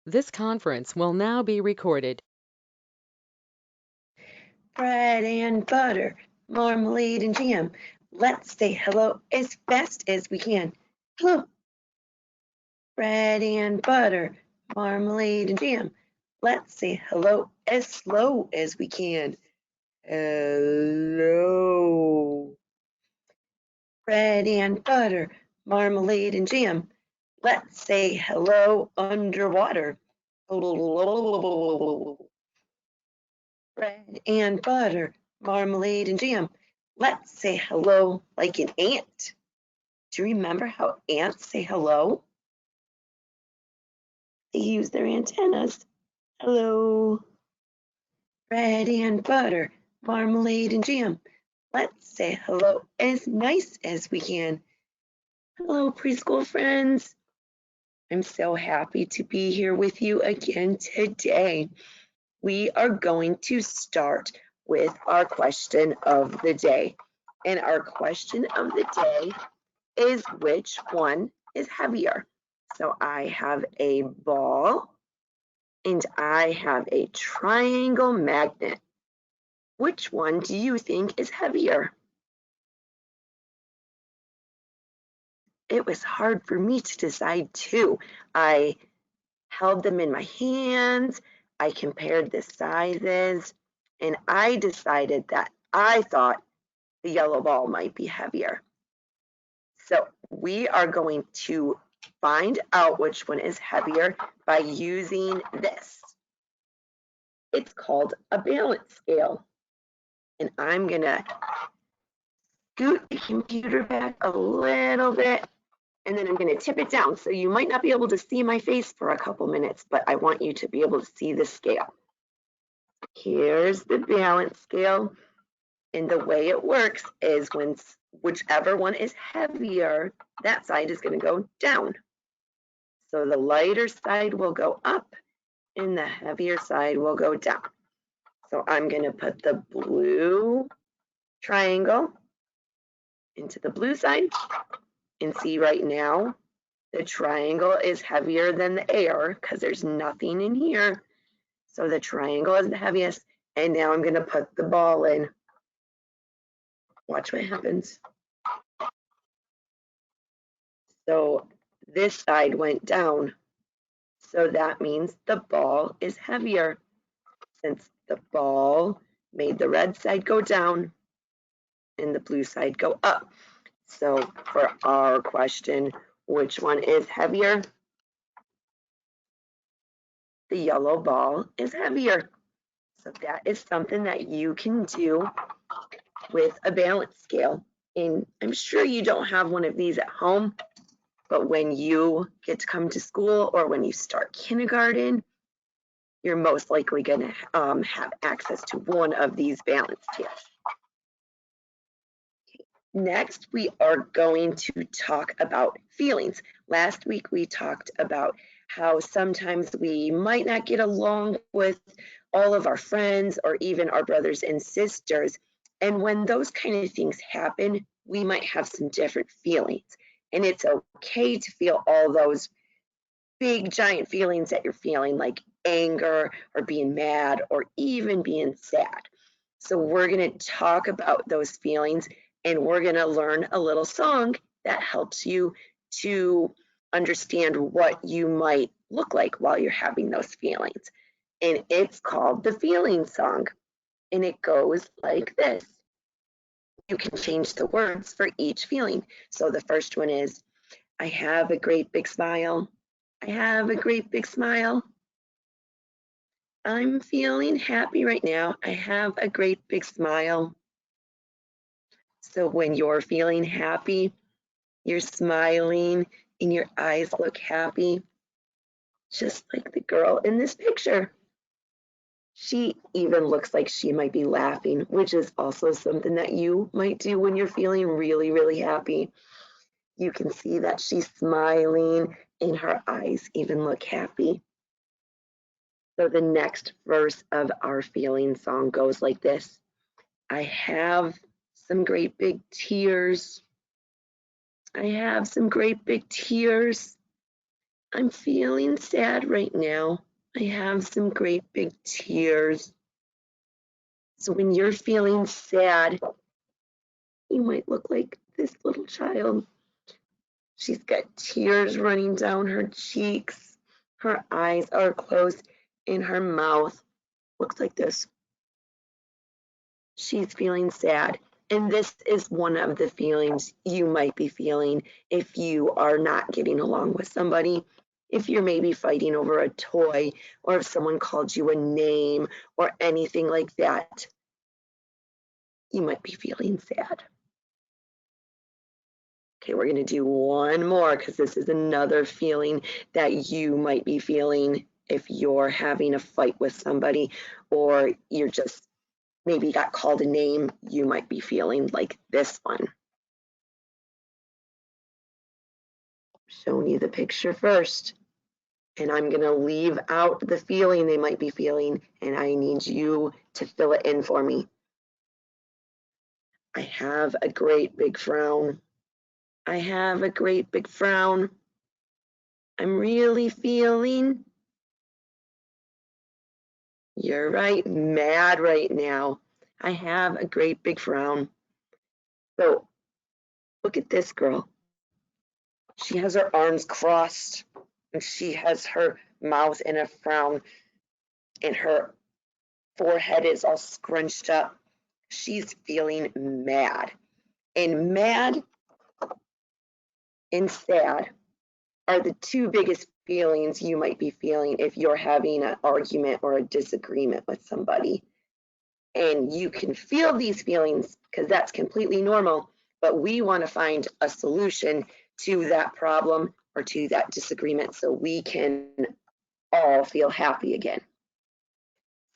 This conference will now be recorded. Bread and butter, marmalade and jam. Let's say hello as fast as we can. Hello. Bread and butter, marmalade and jam. Let's say hello as slow as we can. Hello. Bread and butter, marmalade and jam. Let's say hello underwater. Bread and butter, marmalade and jam. Let's say hello like an ant. Do you remember how ants say hello? They use their antennas. Hello. Bread and butter, marmalade and jam. Let's say hello as nice as we can. Hello, preschool friends. I'm so happy to be here with you again today. We are going to start with our question of the day. And our question of the day is, which one is heavier? So I have a ball and I have a triangle magnet. Which one do you think is heavier? It was hard for me to decide too. I held them in my hands, I compared the sizes, and I decided that I thought the yellow ball might be heavier. So we are going to find out which one is heavier by using this. It's called a balance scale. And I'm gonna scoot the computer back a little bit, and then I'm gonna tip it down. So you might not be able to see my face for a couple minutes, but I want you to be able to see the scale. Here's the balance scale. And the way it works is when whichever one is heavier, that side is gonna go down. So the lighter side will go up and the heavier side will go down. So I'm gonna put the blue triangle into the blue side and see right now the triangle is heavier than the air because there's nothing in here. So the triangle is the heaviest. And now I'm gonna put the ball in. Watch what happens. So this side went down. So that means the ball is heavier since the ball made the red side go down and the blue side go up. So for our question, which one is heavier? The yellow ball is heavier. So that is something that you can do with a balance scale. And I'm sure you don't have one of these at home, but when you get to come to school or when you start kindergarten, you're most likely going to have access to one of these balance scales. Next, we are going to talk about feelings. Last week, we talked about how sometimes we might not get along with all of our friends or even our brothers and sisters. And when those kind of things happen, we might have some different feelings. And it's okay to feel all those big, giant feelings that you're feeling, like anger or being mad or even being sad. So we're going to talk about those feelings and we're going to learn a little song that helps you to understand what you might look like while you're having those feelings. And it's called the Feeling Song. And it goes like this. You can change the words for each feeling. So the first one is, I have a great big smile. I have a great big smile. I'm feeling happy right now. I have a great big smile. So when you're feeling happy, you're smiling and your eyes look happy, just like the girl in this picture. She even looks like she might be laughing, which is also something that you might do when you're feeling really, really happy. You can see that she's smiling and her eyes even look happy. So the next verse of our feeling song goes like this. I have some great big tears. I have some great big tears. I'm feeling sad right now. I have some great big tears. So when you're feeling sad, you might look like this little child. She's got tears running down her cheeks. Her eyes are closed and her mouth looks like this. She's feeling sad. And this is one of the feelings you might be feeling if you are not getting along with somebody. If you're maybe fighting over a toy, or if someone called you a name, or anything like that, you might be feeling sad. Okay, we're going to do one more because this is another feeling that you might be feeling if you're having a fight with somebody, or you're just maybe got called a name. You might be feeling like this one. Showing you the picture first, and I'm going to leave out the feeling they might be feeling, and I need you to fill it in for me. I have a great big frown. I have a great big frown. I'm really feeling, you're right, mad right now. I have a great big frown. So look at this girl. She has her arms crossed, and she has her mouth in a frown, and her forehead is all scrunched up. She's feeling mad. And mad and sad are the two biggest feelings you might be feeling if you're having an argument or a disagreement with somebody. And you can feel these feelings because that's completely normal, but we want to find a solution to that problem or to that disagreement so we can all feel happy again.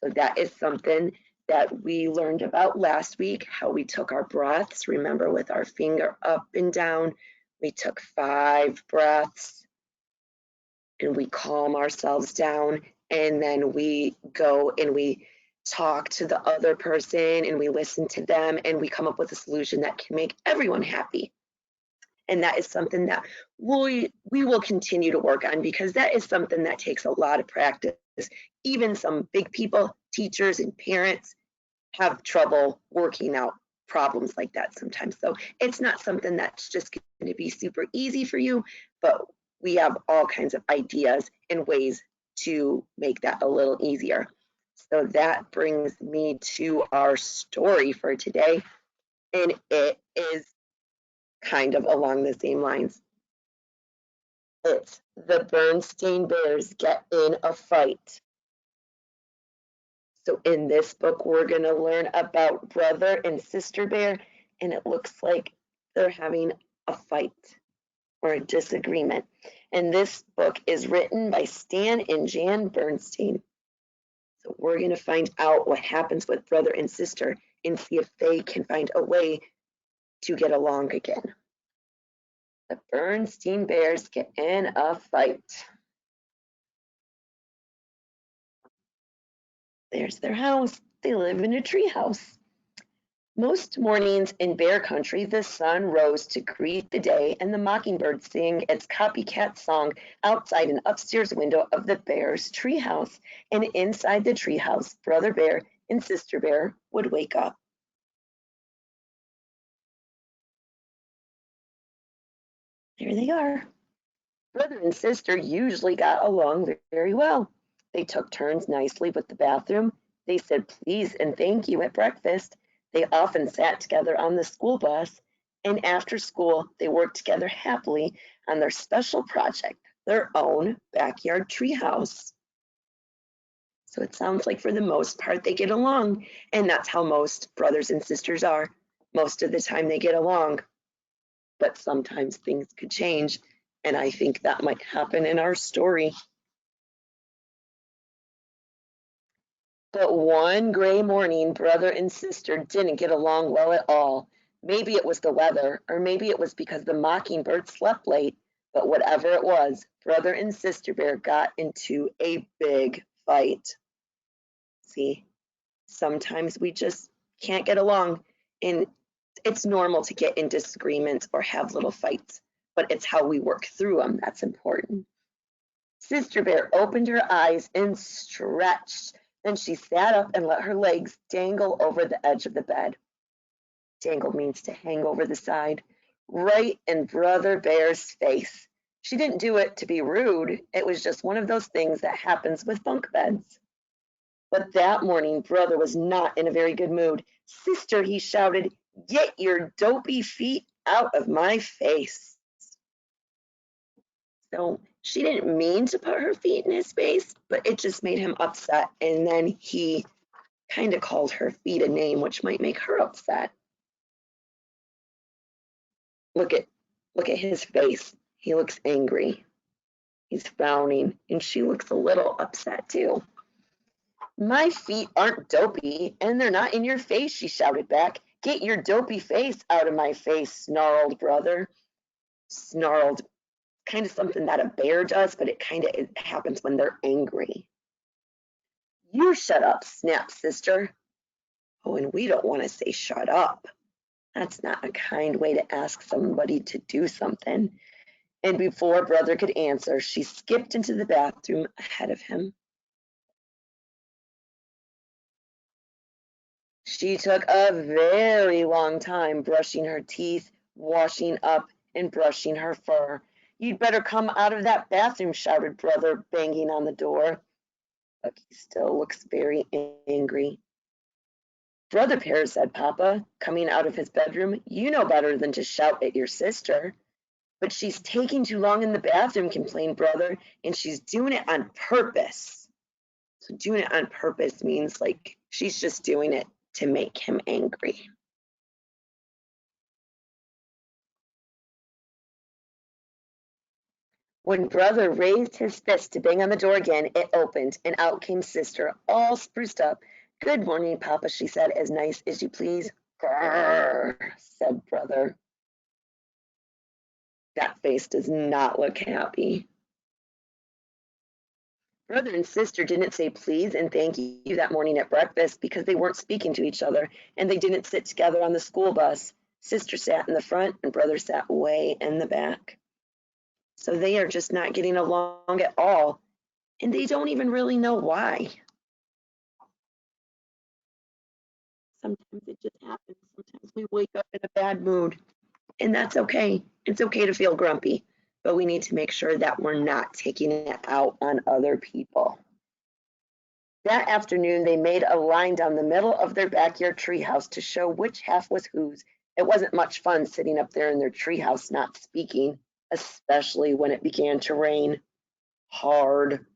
So that is something that we learned about last week, how we took our breaths. Remember, with our finger up and down, we took 5 breaths and we calm ourselves down. And then we go and we talk to the other person and we listen to them and we come up with a solution that can make everyone happy. And that is something that we will continue to work on because that is something that takes a lot of practice. Even some big people, teachers and parents, have trouble working out problems like that sometimes. So it's not something that's just going to be super easy for you, but we have all kinds of ideas and ways to make that a little easier. So that brings me to our story for today, and it is kind of along the same lines. It's the Bernstein Bears get in a fight. So in this book, we're going to learn about brother and sister bear, and it looks like they're having a fight or a disagreement. And this book is written by Stan and Jan Bernstein. So we're going to find out what happens with brother and sister and see if they can find a way to get along again. The Bernstein Bears get in a fight. There's their house. They live in a tree house. Most mornings in bear country, the sun rose to greet the day and the mockingbird sang its copycat song outside an upstairs window of the bear's treehouse. And inside the treehouse, brother bear and sister bear would wake up. There they are. Brother and sister usually got along very well. They took turns nicely with the bathroom. They said please and thank you at breakfast. They often sat together on the school bus. And after school, they worked together happily on their special project, their own backyard treehouse. So it sounds like for the most part, they get along. And that's how most brothers and sisters are. Most of the time, they get along. But sometimes things could change. And I think that might happen in our story. But one gray morning, brother and sister didn't get along well at all. Maybe it was the weather, or maybe it was because the mockingbird slept late. But whatever it was, brother and sister bear got into a big fight. See, sometimes we just can't get along, and it's normal to get in disagreements or have little fights, but it's how we work through them that's important. Sister Bear opened her eyes and stretched. Then she sat up and let her legs dangle over the edge of the bed. Dangle means to hang over the side, right in Brother Bear's face. She didn't do it to be rude. It was just one of those things that happens with bunk beds. But that morning, Brother was not in a very good mood. Sister, he shouted, get your dopey feet out of my face. So she didn't mean to put her feet in his face, but it just made him upset. And then he kind of called her feet a name, which might make her upset. Look at his face. He looks angry. He's frowning, and she looks a little upset too. My feet aren't dopey, and they're not in your face, she shouted back. Get your dopey face out of my face, snarled Brother. Snarled, kind of something that a bear does, but it happens when they're angry. You shut up, snapped Sister. Oh, and we don't want to say shut up. That's not a kind way to ask somebody to do something. And before Brother could answer, she skipped into the bathroom ahead of him. She took a very long time brushing her teeth, washing up, and brushing her fur. You'd better come out of that bathroom, shouted Brother, banging on the door. But he still looks very angry. Brother Bear, said Papa, coming out of his bedroom, you know better than to shout at your sister. But she's taking too long in the bathroom, complained Brother, and she's doing it on purpose. So doing it on purpose means like she's just doing it to make him angry. When Brother raised his fist to bang on the door again, it opened, and out came Sister, all spruced up. Good morning, Papa, she said, as nice as you please. Grrr, said Brother. That face does not look happy. Brother and Sister didn't say please and thank you that morning at breakfast because they weren't speaking to each other, and they didn't sit together on the school bus. Sister sat in the front and Brother sat way in the back. So they are just not getting along at all, and they don't even really know why. Sometimes it just happens. Sometimes we wake up in a bad mood, and that's okay. It's okay to feel grumpy, but we need to make sure that we're not taking it out on other people. That afternoon, they made a line down the middle of their backyard treehouse to show which half was whose. It wasn't much fun sitting up there in their treehouse not speaking, especially when it began to rain hard.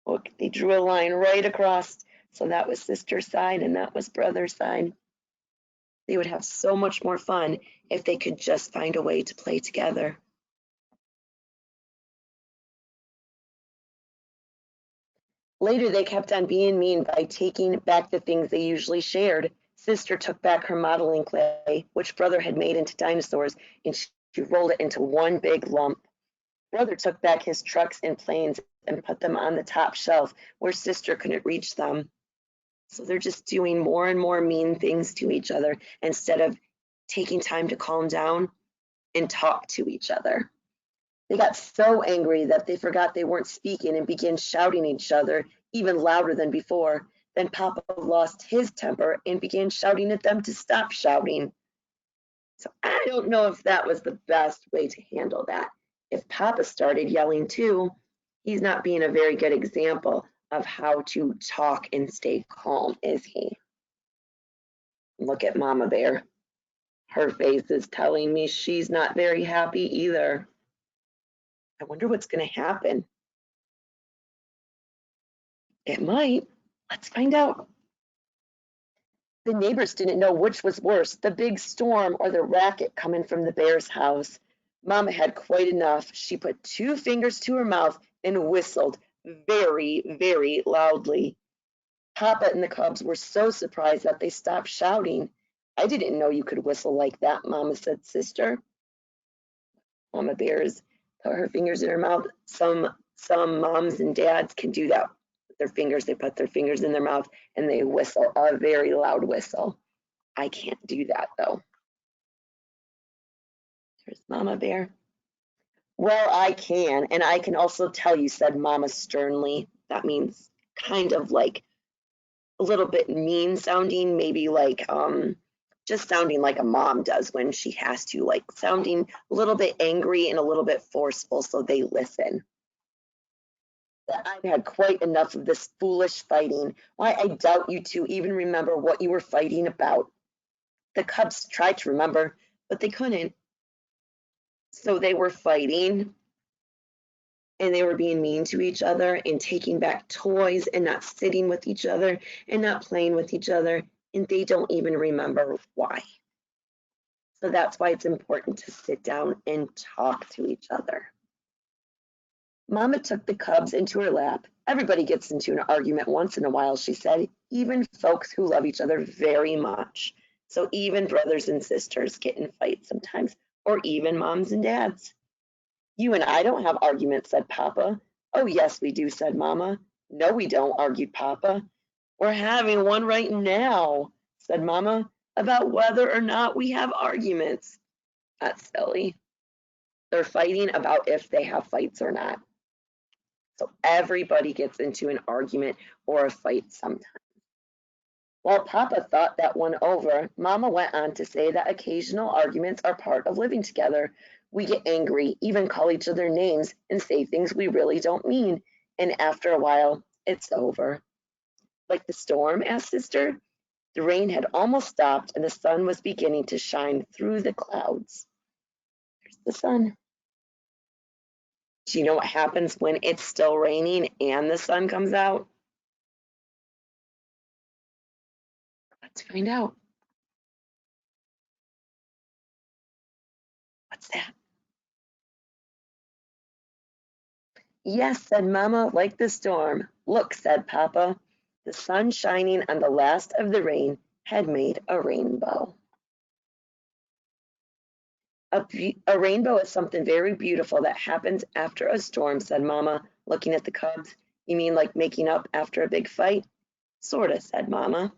Look, they drew a line right across. So that was Sister's side and that was Brother's side. They would have so much more fun if they could just find a way to play together. Later, they kept on being mean by taking back the things they usually shared. Sister took back her modeling clay, which Brother had made into dinosaurs, and she rolled it into one big lump. Brother took back his trucks and planes and put them on the top shelf where Sister couldn't reach them. So they're just doing more and more mean things to each other instead of taking time to calm down and talk to each other. They got so angry that they forgot they weren't speaking and began shouting at each other even louder than before. Then Papa lost his temper and began shouting at them to stop shouting. So I don't know if that was the best way to handle that. If Papa started yelling too, he's not being a very good example of how to talk and stay calm, is he? Look at Mama Bear. Her face is telling me she's not very happy either. I wonder what's going to happen. It might. Let's find out. The neighbors didn't know which was worse, the big storm or the racket coming from the bear's house. Mama had quite enough. She put 2 fingers to her mouth and whistled very, very loudly. Papa and the cubs were so surprised that they stopped shouting. I didn't know you could whistle like that, Mama said, Sister. Mama Bears put her fingers in her mouth. Some moms and dads can do that with their fingers. They put their fingers in their mouth and they whistle a very loud whistle. I can't do that though. Here's Mama Bear. Well, I can, and I can also tell you, said Mama sternly. That means kind of like a little bit mean sounding, maybe like just sounding like a mom does when she has to, like sounding a little bit angry and a little bit forceful so they listen. I've had quite enough of this foolish fighting. Why, I doubt you two even remember what you were fighting about. The cubs tried to remember, but they couldn't. So they were fighting and they were being mean to each other and taking back toys and not sitting with each other and not playing with each other. And they don't even remember why. So that's why it's important to sit down and talk to each other. Mama took the cubs into her lap. Everybody gets into an argument once in a while, she said, even folks who love each other very much. So even brothers and sisters get in fights sometimes, or even moms and dads. You and I don't have arguments, said Papa. Oh, yes, we do, said Mama. No, we don't, argued Papa. We're having one right now, said Mama, about whether or not we have arguments. That's silly. They're fighting about if they have fights or not. So everybody gets into an argument or a fight sometimes. While Papa thought that one over, Mama went on to say that occasional arguments are part of living together. We get angry, even call each other names, and say things we really don't mean. And after a while, it's over. Like the storm? Asked Sister. The rain had almost stopped and the sun was beginning to shine through the clouds. There's the sun. Do you know what happens when it's still raining and the sun comes out? Let's find out. What's that? Yes, said Mamma, like the storm. Look, said Papa. The sun shining on the last of the rain had made a rainbow. A rainbow is something very beautiful that happens after a storm, said Mamma, looking at the cubs. You mean like making up after a big fight? Sorta, said Mamma.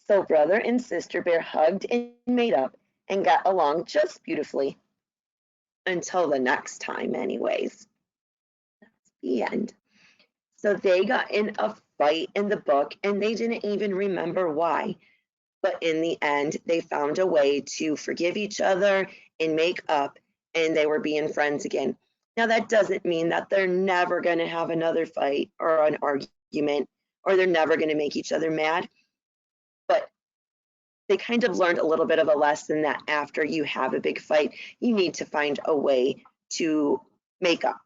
So brother and sister bear hugged and made up and got along just beautifully. Until the next time, anyways. That's the end. So they got in a fight in the book and they didn't even remember why. But in the end, they found a way to forgive each other and make up, and they were being friends again. Now, that doesn't mean that they're never going to have another fight or an argument, or they're never going to make each other mad. But they kind of learned a little bit of a lesson that after you have a big fight, you need to find a way to make up.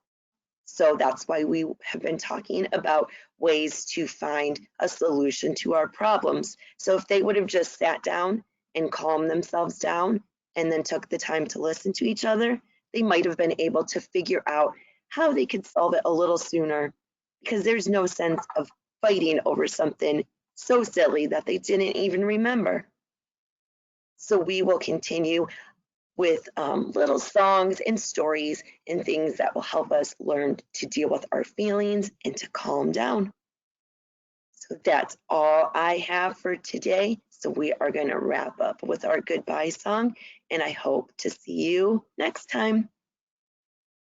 So that's why we have been talking about ways to find a solution to our problems. So if they would have just sat down and calmed themselves down and then took the time to listen to each other, they might have been able to figure out how they could solve it a little sooner, because there's no sense of fighting over something so silly that they didn't even remember. So we will continue with little songs and stories and things that will help us learn to deal with our feelings and to calm down. So that's all I have for today. So we are going to wrap up with our goodbye song, and I hope to see you next time.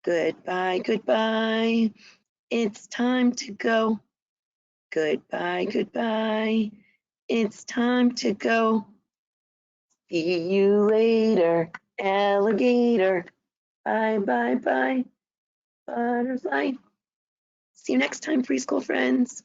Goodbye, goodbye. It's time to go. Goodbye, goodbye. It's time to go. See you later, alligator. Bye, bye, bye, butterfly. See you next time, preschool friends.